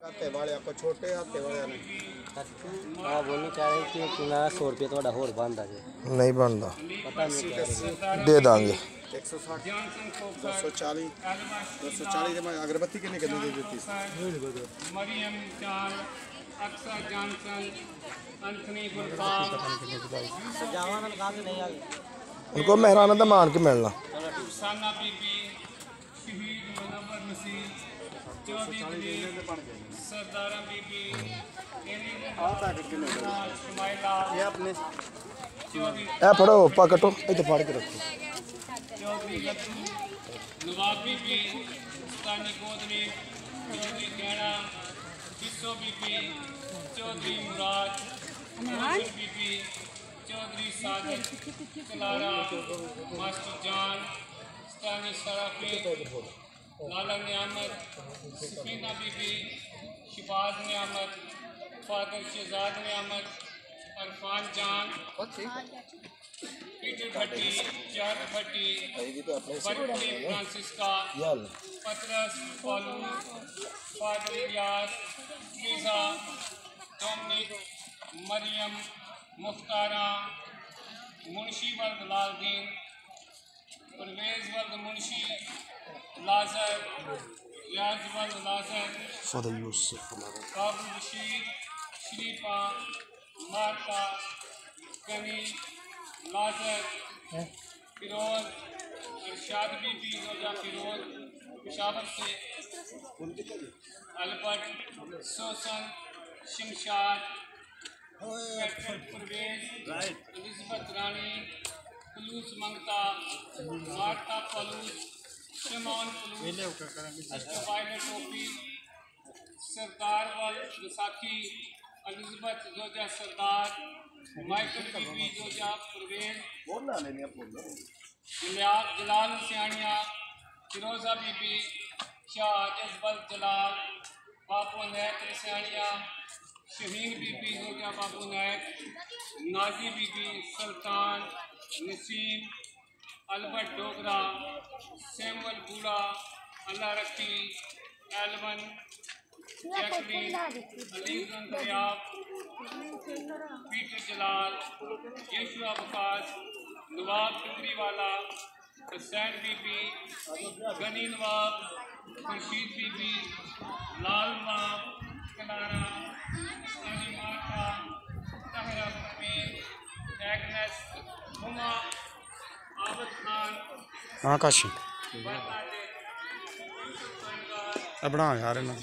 हाथे वाले आपको छोटे हाथे वाले ने हाँ बोलनी चाह रही कि 100 रुपये थोड़ा होर बनता है नहीं बनता पता नहीं दे देंगे 160 240 240 में अगरबत्ती कितने कितने दे देती मरियम जान अक्सर जानसन अंथनी गुलफाम सजावान कहाँ से नहीं आ गए उनको मेहराना तो मान के मिलना साना बीबी शहीद मुनव्वर मसीह चौधरी सरदारा बीबी ये अपने ए फड़ो पकड़ो इधर फाड़ के रखो Chaudhary Laddu Nawab Bibi Sultani Godni Chaudhary Gaina Bisso Bibi Chaudhary Murad Bibi Chaudhary Sadiq Kalara master Jaan Sultani Sarafi Lala Niamat Safina Bibi Shibaz Niamat father Shahzad Niamat Irfan Jaan Peter Bhatti चार Bhatti Barkali Francisca Patras Paulu father Ilyas Liza Dominic Mariam Mukhtara Munshi वर्द लालदीन परवेज वर्द मुंशी लाजर रियाज वर्द लाजर काबुल बशीर शरीफा मार्ता गनी लाजर फिरोज अरशाद बीबी रोजा फिरोज पेशावर से अलबर्ट सोसन शमशाद परवेज एलिजबत रानी फलूस मंगता मार्ता फलूस शिमोन फलूस पायलट टोपी सरदार वाल बैसाखी एलिजबत जोजा सरदार माइकल बीबी जोजा परवेज जलाल सियानिया फिरोजा बीबी शाह जजबल जलाल बापू नायक सियानिया शहीन बीबी जोजा बाबू नायक नाजी बीबी सुल्तान नसीम अलबर्ट डोगरा सैमुअल बूढ़ा अल्लाह रखी एलवन जैकलीन अलीजन दरियाब पीटर जलाल यशुआ वकास नवाब टुकरीवाला हुसैन बीबी गनी नवाब खुर्शीद बीबी लाल नवाब कलारा इस्लामी मार्था तहरा परवीन एग्नेस हुमा आबद खान आकाशी बना यार ना